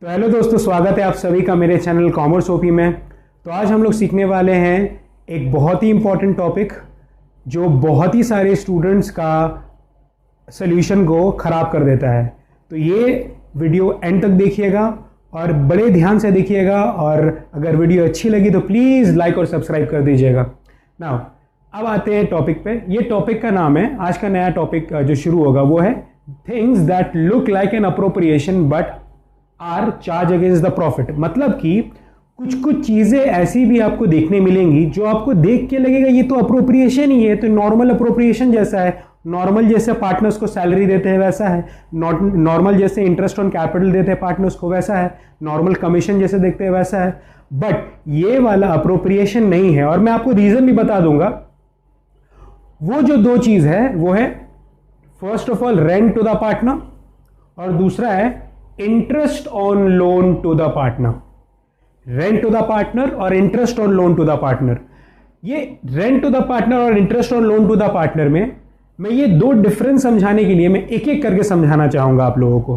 तो हेलो दोस्तों, स्वागत है आप सभी का मेरे चैनल कॉमर्स ओपी में। तो आज हम लोग सीखने वाले हैं एक बहुत ही इंपॉर्टेंट टॉपिक जो बहुत ही सारे स्टूडेंट्स का सॉल्यूशन को ख़राब कर देता है। तो ये वीडियो एंड तक देखिएगा और बड़े ध्यान से देखिएगा, और अगर वीडियो अच्छी लगी तो प्लीज़ लाइक और सब्सक्राइब कर दीजिएगा। नाउ अब आते हैं टॉपिक पे। ये टॉपिक का नाम है, आज का नया टॉपिक जो शुरू होगा वो है things that look like an appropriation but are charge against the profit. मतलब कि कुछ कुछ चीज़ें ऐसी भी आपको देखने मिलेंगी जो आपको देख के लगेगा ये तो अप्रोप्रिएशन ही है, तो नॉर्मल अप्रोप्रिएशन जैसा है, नॉर्मल जैसे पार्टनर्स को सैलरी देते हैं वैसा है, नॉर्मल जैसे इंटरेस्ट ऑन कैपिटल देते हैं पार्टनर्स को वैसा है, नॉर्मल कमीशन जैसे देखते हैं वैसा है। बट ये वाला अप्रोप्रिएशन नहीं है, और मैं आपको रीज़न भी बता दूंगा। वो जो दो चीज़ है वो है first of all rent to the partner, और दूसरा है interest on loan to the partner. Rent to the partner और interest on loan to the partner. ये रेंट टू द पार्टनर और interest on loan to the partner में मैं ये दो डिफरेंस समझाने के लिए मैं एक एक करके समझाना चाहूंगा आप लोगों को।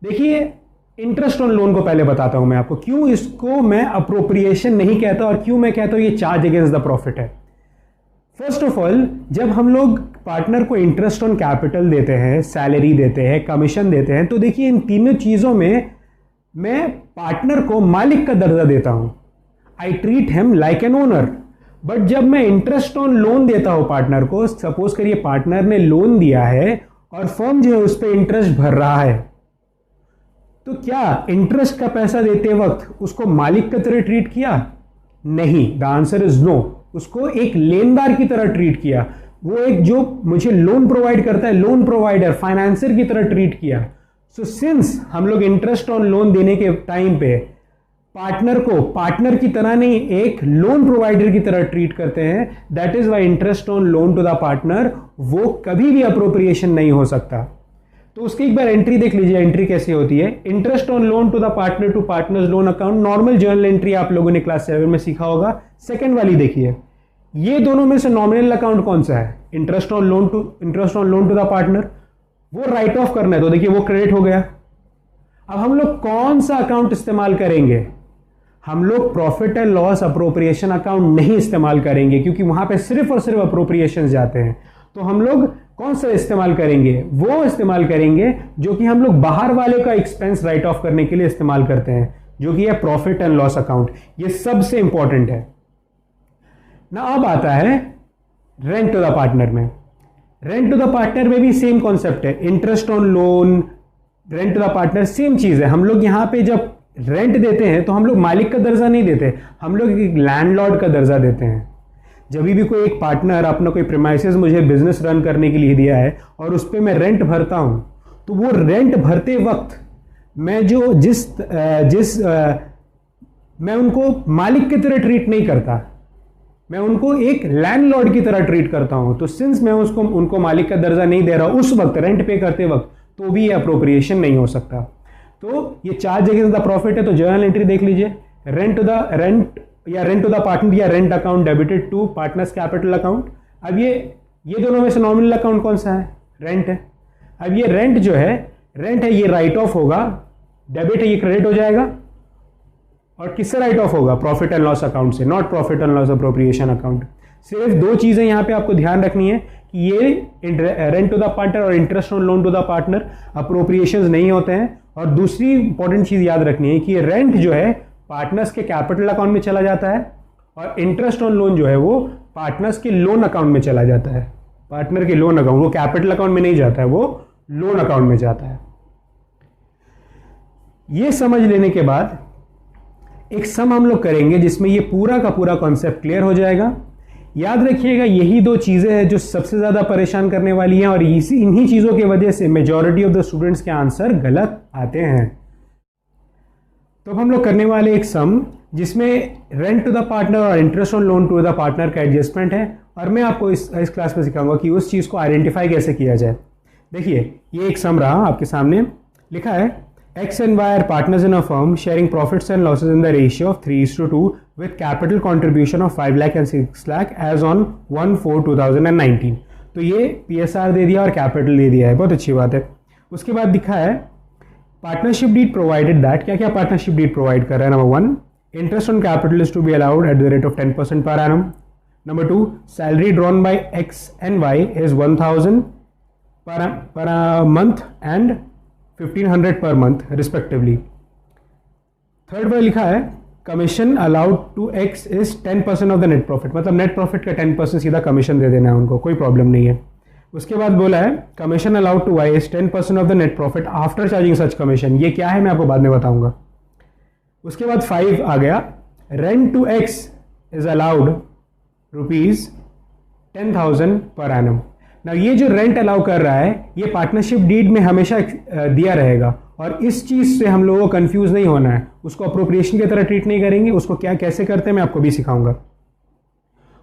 देखिए, इंटरेस्ट ऑन लोन को पहले बताता हूं मैं आपको, क्यों इसको मैं अप्रोप्रिएशन नहीं कहता और क्यों मैं कहता हूं ये चार्ज अगेंस्ट द प्रॉफिट है। फर्स्ट ऑफ ऑल, जब हम लोग पार्टनर को इंटरेस्ट ऑन कैपिटल देते हैं, सैलरी देते हैं, कमीशन देते हैं, तो देखिए इन तीनों चीज़ों में मैं पार्टनर को मालिक का दर्जा देता हूं। I treat him like an owner. But जब मैं इंटरेस्ट ऑन लोन देता हूं पार्टनर को, सपोज करिए पार्टनर ने लोन दिया है और फर्म जो है उस पर इंटरेस्ट भर रहा है, तो क्या इंटरेस्ट का पैसा देते वक्त उसको मालिक की तरह ट्रीट किया? नहीं, द आंसर इज नो। उसको एक लेनदार की तरह ट्रीट किया। वो एक जो मुझे लोन प्रोवाइड करता है, लोन प्रोवाइडर, फाइनेंसर की तरह ट्रीट किया। सो सिंस हम लोग इंटरेस्ट ऑन लोन देने के टाइम पे पार्टनर को पार्टनर की तरह नहीं, एक लोन प्रोवाइडर की तरह ट्रीट करते हैं, that is why interest on loan to the partner वो कभी भी अप्रोप्रिएशन नहीं हो सकता। तो उसकी एक बार एंट्री देख लीजिए, एंट्री कैसी होती है। Interest on loan to the partner to partner's loan account, normal journal entry आप लोगों ने क्लास 7 में सीखा होगा। सेकंड वाली देखिए, ये दोनों में से नॉमिनल अकाउंट कौन सा है? Interest on loan to the partner, वो राइट ऑफ करना है, तो देखिए वो क्रेडिट हो गया। अब हम लोग कौन सा अकाउंट इस्तेमाल करेंगे? हम लोग profit and loss appropriation account नहीं इस्तेमाल करेंगे, क्योंकि वहां पे सिर्फ और सिर्फ अप्रोप्रिएशन जाते हैं। तो हम लोग कौन सा इस्तेमाल करेंगे? वो इस्तेमाल करेंगे जो कि हम लोग बाहर वाले का एक्सपेंस राइट ऑफ करने के लिए इस्तेमाल करते हैं, जो कि है प्रॉफिट एंड लॉस अकाउंट। ये सबसे इंपॉर्टेंट है ना। अब आता है रेंट टू द पार्टनर में। रेंट टू द पार्टनर में भी सेम कॉन्सेप्ट है, interest on loan, rent to the partner same चीज है। हम लोग यहां पे जब रेंट देते हैं तो हम लोग मालिक का दर्जा नहीं देते, हम लोग एक लैंडलॉर्ड का दर्जा देते हैं। जब भी कोई एक पार्टनर अपना कोई प्रीमाइसेस मुझे बिजनेस रन करने के लिए दिया है और उस पर मैं रेंट भरता हूं, तो वो रेंट भरते वक्त मैं मैं उनको मालिक की तरह ट्रीट नहीं करता, मैं उनको एक लैंडलॉर्ड की तरह ट्रीट करता हूं। तो सिंस मैं उनको मालिक का दर्जा नहीं दे रहा उस वक्त, रेंट पे करते वक्त, तो भी ये अप्रोप्रिएशन नहीं हो सकता। तो ये चार्ज अगेंस्ट द प्रॉफिट है। तो जर्नल एंट्री देख लीजिए, रेंट टू द पार्टनर या rent account debited to partner's capital account. अब ये दोनों में से नॉमिनल अकाउंट कौन सा है? रेंट है। अब ये रेंट जो है, रेंट है, ये राइट ऑफ होगा, डेबिट है, ये क्रेडिट हो जाएगा। और किससे राइट ऑफ होगा? प्रॉफिट एंड लॉस अकाउंट से, not profit and loss appropriation account. सिर्फ दो चीजें यहां पे आपको ध्यान रखनी है कि ये रेंट टू द पार्टनर और interest on loan to the partner appropriations नहीं होते हैं। और दूसरी इंपॉर्टेंट चीज याद रखनी है कि ये रेंट जो है पार्टनर्स के कैपिटल अकाउंट में चला जाता है, और इंटरेस्ट ऑन लोन जो है वो पार्टनर्स के लोन अकाउंट में चला जाता है। पार्टनर के लोन अकाउंट, वो कैपिटल अकाउंट में नहीं जाता है, वो लोन अकाउंट में जाता है। ये समझ लेने के बाद एक सम हम लोग करेंगे जिसमें ये पूरा का पूरा कॉन्सेप्ट क्लियर हो जाएगा। याद रखिएगा, यही दो चीजें हैं जो सबसे ज्यादा परेशान करने वाली हैं, और इन्हीं चीजों की वजह से मेजॉरिटी ऑफ द स्टूडेंट्स के आंसर गलत आते हैं। तो हम लोग करने वाले एक सम जिसमें रेंट टू द पार्टनर और interest on loan to the partner का एडजस्टमेंट है, और मैं आपको इस क्लास में सिखाऊंगा कि उस चीज को आइडेंटिफाई कैसे किया जाए। देखिए, ये एक सम रहा आपके सामने, लिखा है X and Y are partners in a firm sharing profits and losses in the ratio of 3:2 with capital contribution of 5 lakh and 6 lakh as on 1/4/2019। तो ये PSR दे दिया और कैपिटल दे दिया है, बहुत अच्छी बात है। उसके बाद दिखा है पार्टनरशिप डीड प्रोवाइडेड दैट, क्या क्या पार्टनरशिप डीड प्रोवाइड कर रहा है? Number 1, interest on capital is to be allowed at the rate of 10% per annum. Number 2, salary drawn by X and Y is 1000 per month and 1500 per month respectively. Third पर लिखा है commission allowed to X is 10% of the net profit, मतलब net profit का 10% सीधा commission दे देना है उनको, कोई प्रॉब्लम नहीं है. उसके बाद बोला है commission allowed to Y is 10% of the net profit after charging such commission. ये क्या है मैं आपको बाद में बताऊंगा. उसके बाद 5 आ गया, rent to X is allowed ₹10,000 per annum. ना ये जो रेंट अलाउ कर रहा है ये पार्टनरशिप डीड में हमेशा दिया रहेगा, और इस चीज से हम लोगों को कंफ्यूज नहीं होना है. उसको अप्रोप्रिएशन की तरह ट्रीट नहीं करेंगे, उसको क्या कैसे करते हैं मैं आपको भी सिखाऊंगा.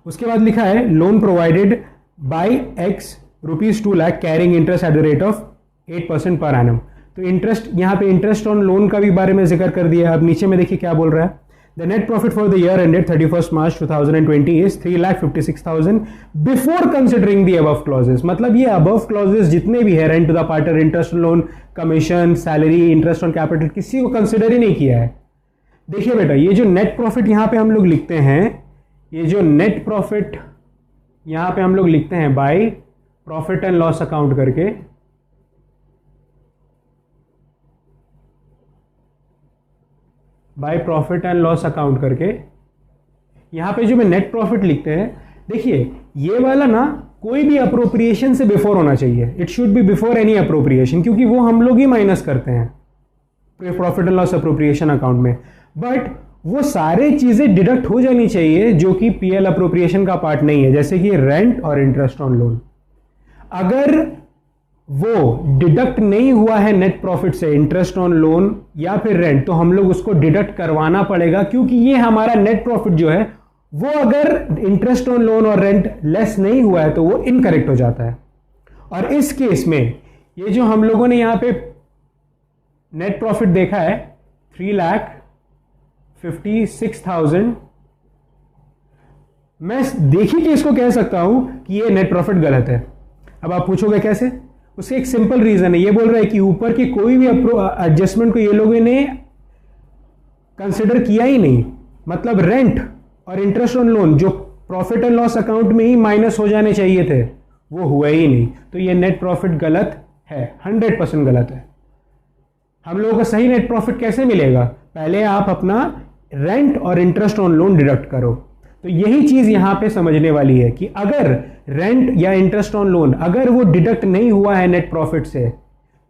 उसके बाद लिखा है loan provided bye x ₹2 lakh carrying interest eight the rate of 8% per annum. तो इंटरेस्ट, यहाँ पे इंटरेस्ट ऑन लोन का भी बारे में जिक्र कर दिया. अब नीचे में देखिए क्या बोल रहा है. The net profit for the year ended 31st March 2020 is 3,56,000 before considering the above clauses. मतलब ये above clauses जितने भी है, rent to the partner, interest on loan, commission, salary, interest on capital, किसी को कंसिडर ही नहीं किया है. देखिए बेटा, ये जो नेट प्रॉफिट यहाँ पे हम लोग लिखते हैं, ये जो नेट प्रॉफिट यहाँ पे हम लोग लिखते हैं by profit and loss account करके, by profit and loss account करके, यहां पे जो मैं नेट प्रॉफिट लिखते हैं, देखिए ये वाला ना कोई भी अप्रोप्रिएशन से बिफोर होना चाहिए. It should be before any appropriation, क्योंकि वो हम लोग ही माइनस करते हैं profit and loss appropriation account में. बट वो सारे चीजें डिडक्ट हो जानी चाहिए जो कि पीएल अप्रोप्रिएशन का पार्ट नहीं है, जैसे कि रेंट और इंटरेस्ट ऑन लोन. अगर वो डिडक्ट नहीं हुआ है नेट प्रॉफिट से, इंटरेस्ट ऑन लोन या फिर रेंट, तो हम लोग उसको डिडक्ट करवाना पड़ेगा, क्योंकि ये हमारा नेट प्रॉफिट जो है वो अगर इंटरेस्ट ऑन लोन और रेंट लेस नहीं हुआ है तो वो इनकरेक्ट हो जाता है. और इस केस में ये जो हम लोगों ने यहां पे नेट प्रॉफिट देखा है 3,56,000, मैं देखिए कि इसको कह सकता हूं कि ये नेट प्रॉफिट गलत है. अब आप पूछोगे कैसे? उसके एक सिंपल रीजन है. ये बोल रहा है कि ऊपर की कोई भी एडजस्टमेंट को ये लोगों ने कंसिडर किया ही नहीं, मतलब रेंट और इंटरेस्ट ऑन लोन जो प्रॉफिट एंड लॉस अकाउंट में ही माइनस हो जाने चाहिए थे वो हुआ ही नहीं. तो ये नेट प्रॉफिट गलत है, 100% गलत है. हम लोगों को सही नेट प्रॉफिट कैसे मिलेगा? पहले आप अपना रेंट और इंटरेस्ट ऑन लोन डिडक्ट करो. तो यही चीज यहां पे समझने वाली है कि अगर रेंट या इंटरेस्ट ऑन लोन अगर वो डिडक्ट नहीं हुआ है नेट प्रॉफिट से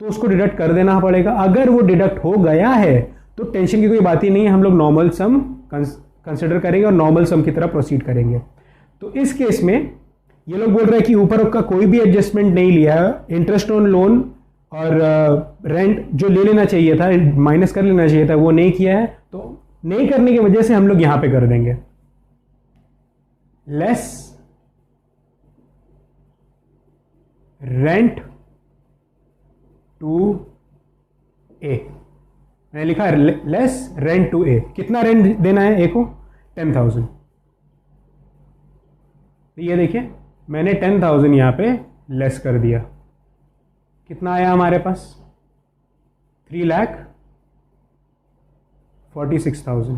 तो उसको डिडक्ट कर देना पड़ेगा. अगर वो डिडक्ट हो गया है तो टेंशन की कोई बात ही नहीं है, हम लोग नॉर्मल सम कंसिडर करेंगे और नॉर्मल सम की तरह प्रोसीड करेंगे. तो इस केस में ये लोग बोल रहे हैं कि ऊपर का कोई भी एडजस्टमेंट नहीं लिया है, इंटरेस्ट ऑन लोन और रेंट जो ले लेना चाहिए था, माइनस कर लेना चाहिए था, वो नहीं किया है. तो नहीं करने की वजह से हम लोग यहां पे कर देंगे लेस रेंट टू ए. मैंने लिखा है लेस रेंट टू ए. कितना रेंट देना है ए को? 10,000. ये देखिए मैंने 10,000 यहां पे लेस कर दिया. कितना आया हमारे पास? 3,46,000.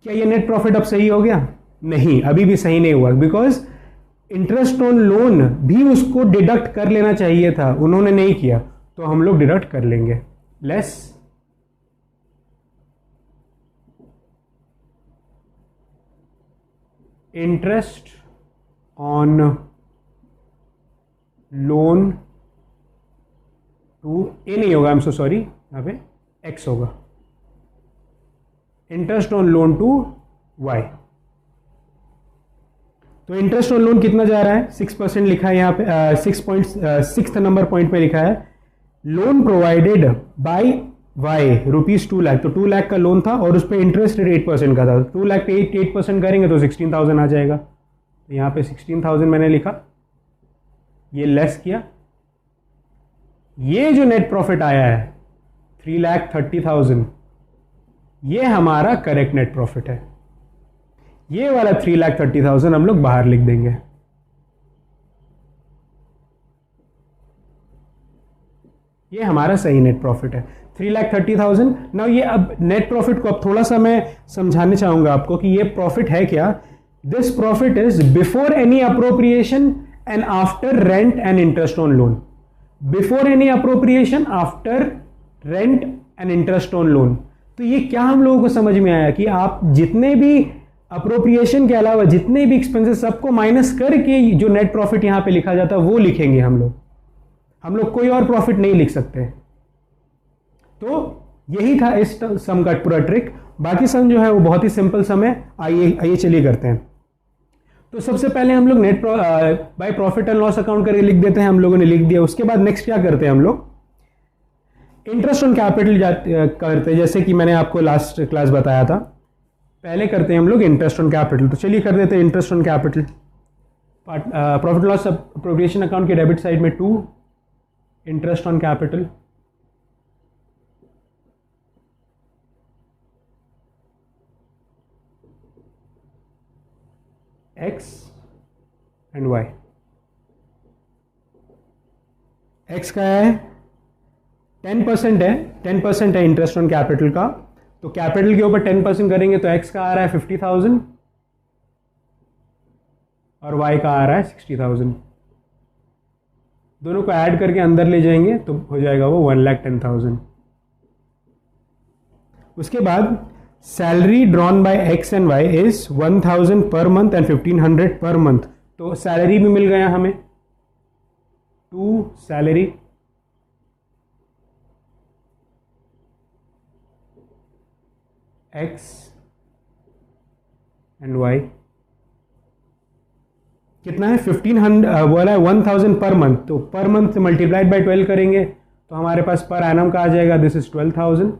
क्या ये नेट प्रॉफिट अब सही हो गया? नहीं, अभी भी सही नहीं हुआ, बिकॉज इंटरेस्ट ऑन लोन भी उसको डिडक्ट कर लेना चाहिए था, उन्होंने नहीं किया, तो हम लोग डिडक्ट कर लेंगे. Less interest on loan to a नहीं होगा, आई एम सो सॉरी, यहां पे एक्स होगा. Interest on loan to Y. तो इंटरेस्ट ऑन लोन कितना जा रहा है? 6% लिखा है यहाँ पे, 6 नंबर पॉइंट पे लिखा है loan provided by Y ₹2 lakh. तो 2 लाख का लोन था और उस पर इंटरेस्ट रेट 8% का था. 2 लाख पे 8% करेंगे तो 16,000 आ जाएगा. तो यहाँ पे 16,000 मैंने लिखा, ये लेस किया. ये जो नेट प्रॉफिट आया है 3,30,000, ये हमारा करेक्ट नेट प्रॉफिट है. ये वाला 3,30,000 हम लोग बाहर लिख देंगे. ये हमारा सही नेट प्रॉफिट है 3,30,000। नाउ ये अब नेट प्रॉफिट को अब थोड़ा सा मैं समझाने चाहूंगा आपको कि ये प्रॉफिट है क्या। This profit is before any appropriation and after rent and interest on loan. Before any appropriation, after rent and interest on loan. तो ये क्या हम लोगों को समझ में आया कि आप जितने भी अप्रोप्रिएशन के अलावा जितने भी एक्सपेंसेस सबको माइनस करके जो नेट प्रॉफिट यहां पे लिखा जाता है वो लिखेंगे हम लोग कोई और प्रॉफिट नहीं लिख सकते। तो यही था इस सम का पूरा ट्रिक। बाकी सम जो है वो बहुत ही सिंपल सम है। आइए चलिए करते हैं। तो सबसे पहले हम लोग net bye profit and loss account करके लिख देते हैं। हम लोगों ने लिख दिया। उसके बाद नेक्स्ट क्या करते हैं हम लोग, इंटरेस्ट ऑन कैपिटल करते हैं, जैसे कि मैंने आपको लास्ट क्लास बताया था। पहले करते हैं हम लोग इंटरेस्ट ऑन कैपिटल। तो चलिए कर देते हैं interest on capital. Profit loss appropriation account के डेबिट साइड में 2 interest on capital, X and Y. X का है 10% है, 10% है इंटरेस्ट ऑन कैपिटल का। तो कैपिटल के ऊपर 10% करेंगे तो एक्स का आ रहा है 50,000 और वाई का आ रहा है 60,000। दोनों को ऐड करके अंदर ले जाएंगे तो हो जाएगा वो 1,10,000। उसके बाद salary drawn by X and Y is 1,000 per month and 1,500 per month. तो सैलरी भी मिल गया हमें, 2 सैलरी एक्स एंड वाई। कितना है 1,500 बोला है 1,000 पर मंथ। तो पर मंथ मल्टीप्लाइड बाय 12 करेंगे तो हमारे पास पर एनम का आ जाएगा, दिस इज 12,000।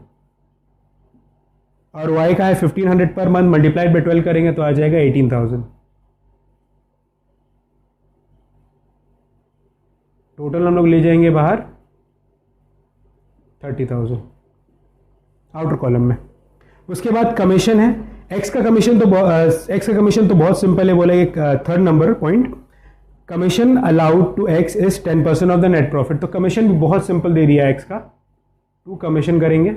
और y का है 1,500 पर मंथ मल्टीप्लाइड बाय 12 करेंगे तो आ जाएगा 18,000। टोटल हम लोग ले जाएंगे बाहर 30,000 आउटर कॉलम में। उसके बाद कमीशन है। एक्स का कमीशन तो बहुत सिंपल है। बोले एक third number point, commission allowed to X is 10% of the net profit. तो कमीशन भी बहुत सिंपल दे दिया है एक्स का, 2 कमीशन करेंगे।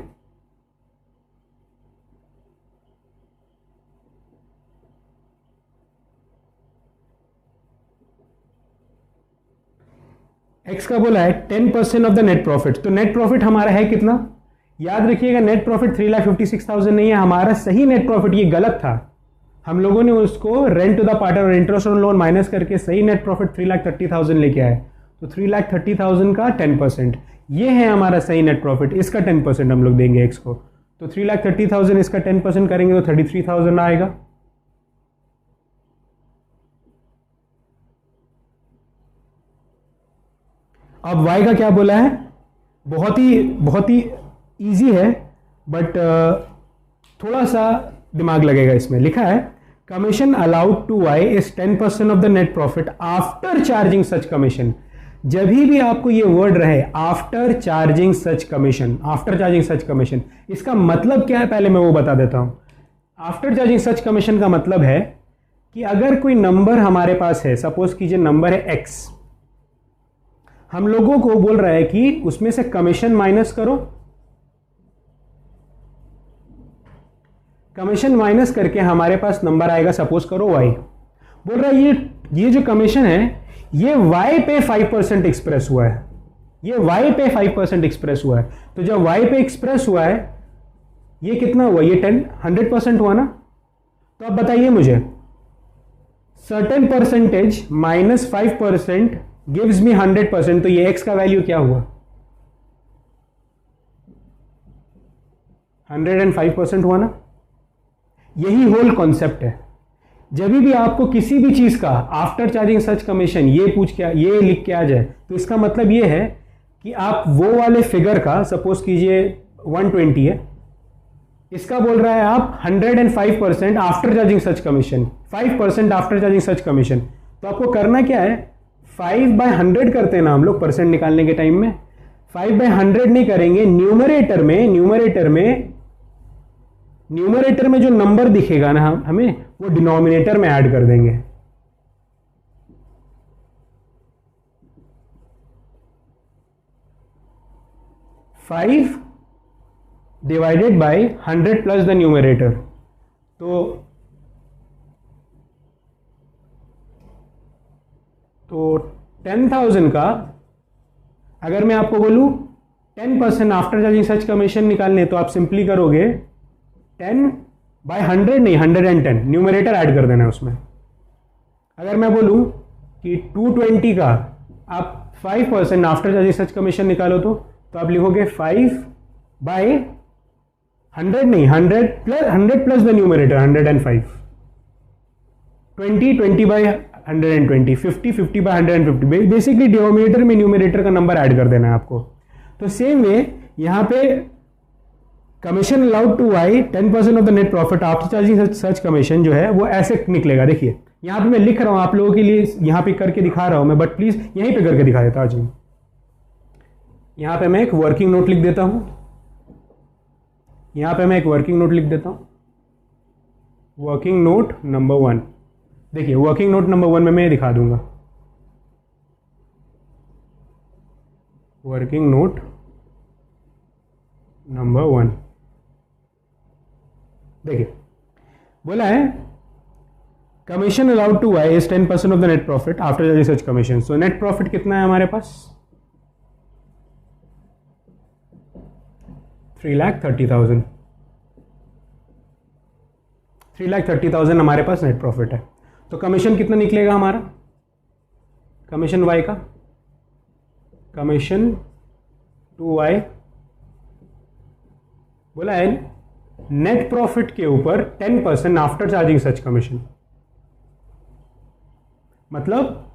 एक्स का बोला है 10% ऑफ द नेट प्रॉफिट। तो नेट प्रॉफिट हमारा है कितना, याद रखिएगा नेट प्रॉफिट 3,56,000 नहीं है हमारा सही नेट प्रॉफिट। ये गलत था, हम लोगों ने उसको रेंट टू द पार्टनर और इंटरेस्ट ऑन लोन माइनस करके सही नेट प्रॉफिट 3,30,000 लेके आए। तो 3,30,000 का 10%, ये है हमारा सही नेट प्रॉफिट। इसका 10% हम लोग देंगे एक्स को। तो 3,30,000 इसका 10% करेंगे तो 33,000 आएगा। अब y का क्या बोला है, बहुत ही इजी है बट थोड़ा सा दिमाग लगेगा इसमें। लिखा है commission allowed to y is 10% of the net profit after charging such commission. जब भी आपको ये वर्ड रहे after charging such commission, after charging such commission, इसका मतलब क्या है पहले मैं वो बता देता हूं। आफ्टर चार्जिंग सच कमीशन का मतलब है कि अगर कोई नंबर हमारे पास है, सपोज कीजिए नंबर है x, हम लोगों को बोल रहा है कि उसमें से कमीशन माइनस करो। कमीशन माइनस करके हमारे पास नंबर आएगा, सपोज करो y। बोल रहा है ये जो कमीशन है ये y पे 5% एक्सप्रेस हुआ है, ये y पे 5% एक्सप्रेस हुआ है। तो जब y पे एक्सप्रेस हुआ है ये कितना हुआ, ये 100% हुआ ना। तो अब बताइए मुझे, certain percentage minus 5% gives me 100%। तो ये x का वैल्यू क्या हुआ, 105% हुआ ना। यही होल कॉन्सेप्ट है। जब भी आपको किसी भी चीज का आफ्टर चार्जिंग सच कमीशन ये लिख के आ जाए तो इसका मतलब ये है कि आप वो वाले फिगर का, सपोज कीजिए 120 है, इसका बोल रहा है आप 105% after charging such commission, 5% after charging such commission. तो आपको करना क्या है, 5/100 करते हैं ना हम लोग परसेंट निकालने के टाइम में, 5/100 नहीं करेंगे, न्यूमरेटर में जो नंबर दिखेगा ना हमें वो डिनोमिनेटर में ऐड कर देंगे। 5 divided by 100 plus the numerator. तो 10,000 का अगर मैं आपको बोलूं 10% आफ्टर चार्जिंग सच कमीशन निकालने, तो आप सिंपली करोगे 10 बाय 100 नहीं, 110 न्यूमरेटर ऐड कर देना है उसमें। अगर मैं बोलूं कि 220 का आप 5% आफ्टर चार्जिंग सच कमीशन निकालो, तो आप लिखोगे 5 बाय 100 नहीं, 100 plus the numerator 105, 20 by 120, 50 by 150। Basically denominator में न्यूमरेटर का नंबर ऐड कर देना है आपको। तो सेम वे यहां पे commission allowed to Y 10% of the net profit after charging such commission जो है वो ऐसे निकलेगा। देखिए यहां पे मैं लिख रहा हूं आप लोगों के लिए, यहां पे करके दिखा रहा हूं मैं, बट प्लीज यहीं पे करके दिखा देता हूं। यहां पे मैं एक वर्किंग नोट लिख देता हूं, वर्किंग नोट नंबर 1। देखिए वर्किंग नोट नंबर 1 में मैं दिखा दूंगा, वर्किंग नोट नंबर 1। देखिए बोला है commission allowed to Y is 10% of the net profit after charging such commission. So net profit कितना है हमारे पास? 3,30,000। 3,30,000 हमारे पास नेट प्रॉफिट है। तो कमीशन कितना निकलेगा हमारा? कमीशन वाई का, कमीशन टू वाई बोला है नेट प्रॉफिट के ऊपर 10% आफ्टर चार्जिंग सच कमीशन, मतलब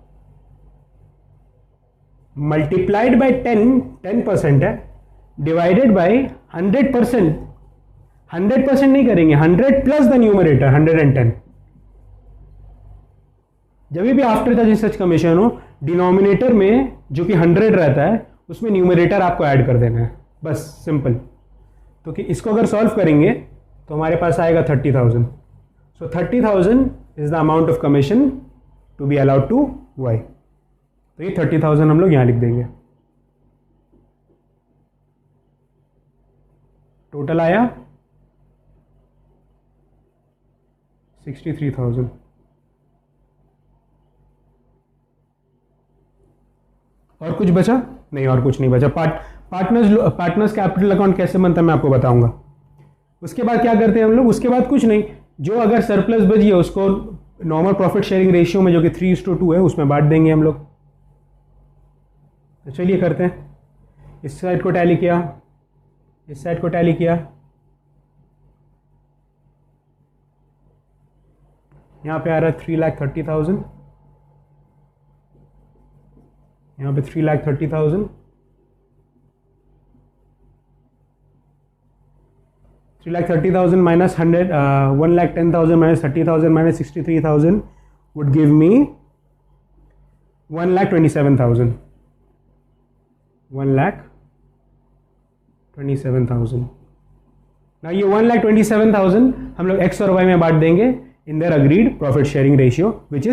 मल्टीप्लाइड बाय 10% है, डिवाइडेड बाय 100%। 100% नहीं करेंगे, 100 प्लस द न्यूमरेटर 110। जब भी आफ्टर चार्जिंग सच कमीशन हो, डिनोमिनेटर में जो कि 100 रहता है उसमें न्यूमरेटर आपको ऐड कर देना है, बस सिंपल। तो कि इसको अगर सॉल्व करेंगे तो हमारे पास आएगा 30,000। So 30,000 is the amount of commission to be allowed to Y. तो ये 30,000 हम लोग यहां लिख देंगे। टोटल आया 63,000। और कुछ बचा? नहीं, और कुछ नहीं बचा। पार्टनर्स कैपिटल अकाउंट कैसे बनता है मैं आपको बताऊंगा। उसके बाद क्या करते हैं हम लोग? उसके बाद कुछ नहीं, जो अगर सरप्लस बच गया उसको नॉर्मल प्रॉफिट शेयरिंग रेशियो में जो कि 3:2 है उसमें बांट देंगे हम लोग। तो चलिए करते हैं। इस साइड को टैली किया, इस साइड को टैली किया, यहां पे आ रहा है 3,30,000, यहां पे 3,30,000, 3,30,000 minus 1,10,000 minus 30,000 minus 63,000 would give me 1,27,000। 1,27,000। ना ये 1,27,000 हम लोग एक्स और वाई में बांट देंगे in their agreed profit sharing ratio which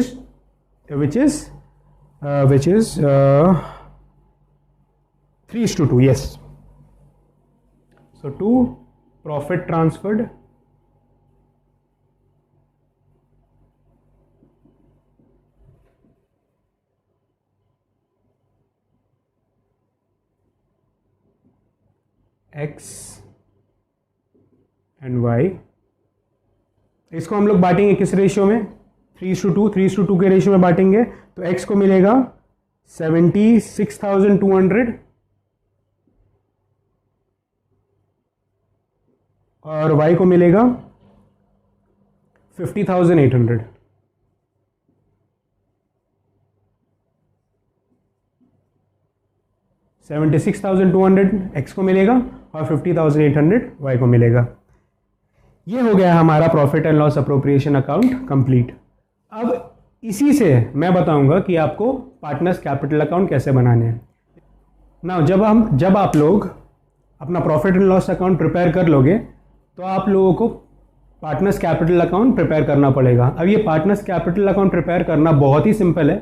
is 3:2। yes, so 2 profit transferred x and y। इसको हम लोग बांटेंगे किस रेशियो में? 3:2 के रेशियो में बांटेंगे। तो x को मिलेगा 76,200 और y को मिलेगा 50,800। x को मिलेगा और 50,800 y को मिलेगा। ये हो गया हमारा profit and loss appropriation account complete. अब इसी से मैं बताऊंगा कि आपको पार्टनर्स कैपिटल अकाउंट कैसे बनाने हैं। ना जब आप लोग अपना profit and loss account prepare कर लोगे तो आप लोगों को पार्टनर्स कैपिटल अकाउंट प्रिपेयर करना पड़ेगा। अब ये पार्टनर्स कैपिटल अकाउंट प्रिपेयर करना बहुत ही सिंपल है।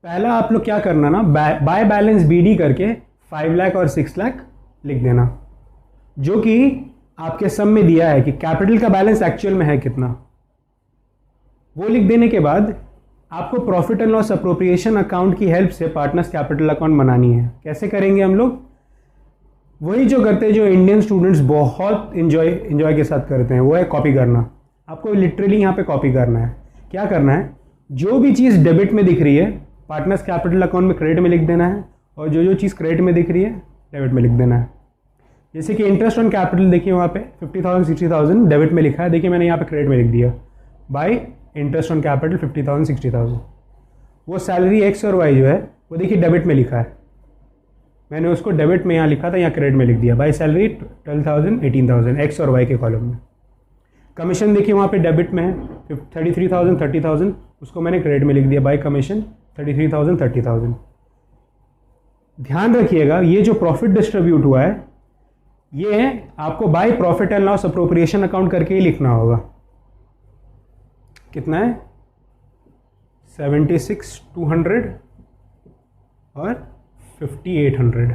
पहला आप लोग क्या करना ना, बाय बैलेंस BD करके 5 लाख और 6 लाख लिख देना, जो कि आपके सम में दिया है कि कैपिटल का बैलेंस एक्चुअल में है कितना। वो लिख देने के बाद आपको profit and loss appropriation account की हेल्प से पार्टनर्स कैपिटल अकाउंट बनानी है। कैसे करेंगे हम लोग? वही जो करते हैं, जो इंडियन स्टूडेंट्स बहुत इंजॉय के साथ करते हैं, वो है कॉपी करना। आपको लिटरली यहाँ पे कॉपी करना है। क्या करना है? जो भी चीज़ डेबिट में दिख रही है पार्टनर्स कैपिटल अकाउंट में क्रेडिट में लिख देना है, और जो चीज़ क्रेडिट में दिख रही है डेबिट में लिख देना है। जैसे कि इंटरेस्ट ऑन कैपिटल देखिए वहाँ पे 50,000 60,000 डेबिट में लिखा है, देखिए मैंने यहाँ पे क्रेडिट में लिख दिया बाय इंटरेस्ट ऑन कैपिटल 50,000 60,000। वो सैलरी एक्स और वाई जो है वो देखिए डेबिट में लिखा है, मैंने उसको डेबिट में यहाँ लिखा था, यहाँ क्रेडिट में लिख दिया बाय सैलरी 12,000 18,000 एक्स और वाई के कॉलम में। कमीशन देखिए वहाँ पे डेबिट में है 33,000 30,000, उसको मैंने क्रेडिट में लिख दिया बाय कमीशन 33,000 30,000। ध्यान रखिएगा ये जो प्रॉफिट डिस्ट्रीब्यूट हुआ है ये आपको bye profit and loss appropriation account करके ही लिखना होगा। कितना है? 76,200 और 5,800।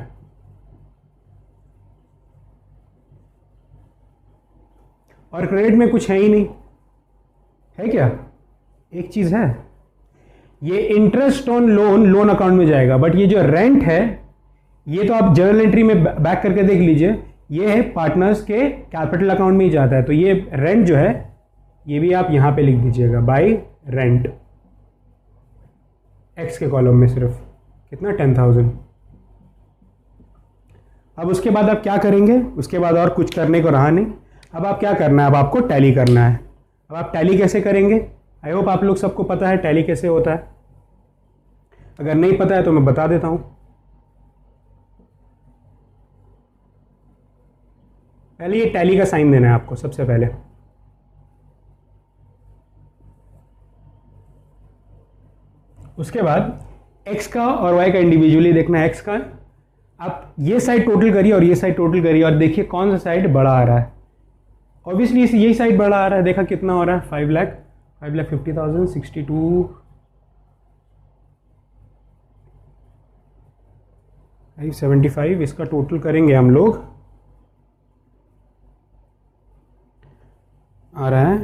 और क्रेडिट में कुछ है ही नहीं, है क्या? एक चीज़ है, ये इंटरेस्ट ऑन लोन अकाउंट में जाएगा, बट ये जो रेंट है ये तो आप जर्नल एंट्री में बैक करके देख लीजिए, ये है पार्टनर्स के कैपिटल अकाउंट में ही जाता है। तो ये रेंट जो है ये भी आप यहां पे लिख दीजिएगा बाय रेंट एक्स के कॉलम में, सिर्फ कितना 10,000। अब उसके बाद आप क्या करेंगे? उसके बाद और कुछ करने को रहा नहीं। अब आप क्या करना है? अब आपको टैली करना है। अब आप टैली कैसे करेंगे? आई होप आप लोग सबको पता है टैली कैसे होता है। अगर नहीं पता है तो मैं बता देता हूं। पहले ये टैली का साइन देना है आपको सबसे पहले। उसके बाद एक्स का और वाई का इंडिविजुअली देखना है। एक्स का आप ये साइड टोटल करिए और ये साइड टोटल करिए और देखिए कौन सा साइड बड़ा आ रहा है। ऑब्वियसली यही साइड बड़ा आ रहा है। देखा कितना हो रहा है? 5,50,000 62 575। इसका टोटल करेंगे हम लोग, आ रहा है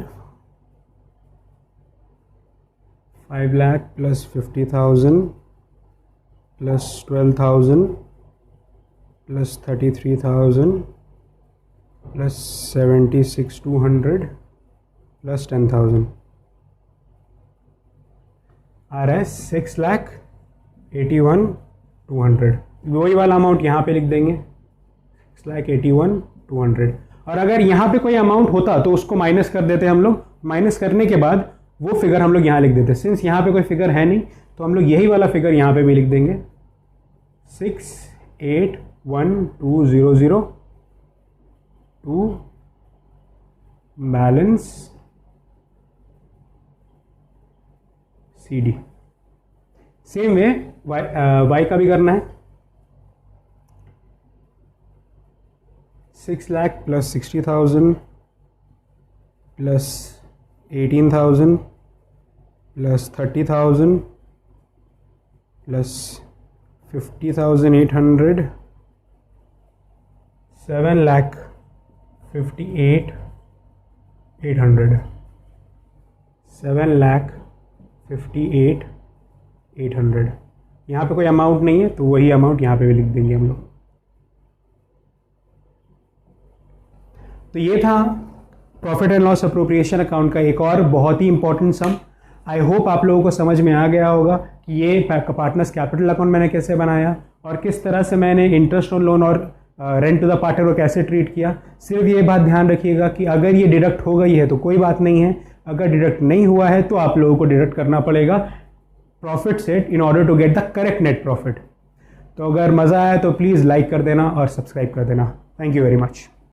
5 lakh plus 50,000 plus 12,000 plus 33,000 plus 76,200 plus 10,000 आ रहा है 6,81,200। वही वाला अमाउंट यहाँ पे लिख देंगे 6,81,200। और अगर यहाँ पे कोई अमाउंट होता तो उसको माइनस कर देते हम लोग। माइनस करने के बाद वो फिगर हम लोग यहाँ लिख देते। सिंस यहाँ पे कोई फिगर है नहीं तो हम लोग यही वाला फिगर यहाँ पे भी लिख देंगे 6,81,200 to balance CD। Same way Y का भी करना है। 6 lakh plus 60,000 plus 18,000 plus 30,000 plus 50,800 7,58,800 7,58,800। यहाँ पे कोई अमाउंट नहीं है तो वही अमाउंट यहाँ पे भी लिख देंगे हम लोग। तो ये था profit and loss appropriation account का एक और बहुत ही इंपॉर्टेंट सम। आई होप आप लोगों को समझ में आ गया होगा कि ये पार्टनर्स कैपिटल अकाउंट मैंने कैसे बनाया और किस तरह से मैंने इंटरेस्ट ऑन लोन और रेंट टू द पार्टनर को कैसे ट्रीट किया। सिर्फ ये बात ध्यान रखिएगा कि अगर ये डिडक्ट हो गई है तो कोई बात नहीं है, अगर डिडक्ट नहीं हुआ है तो आप लोगों को डिडक्ट करना पड़ेगा प्रॉफिट से in order to get the correct net profit. तो अगर मज़ा आया तो प्लीज़ लाइक कर देना और सब्सक्राइब कर देना। Thank you very much.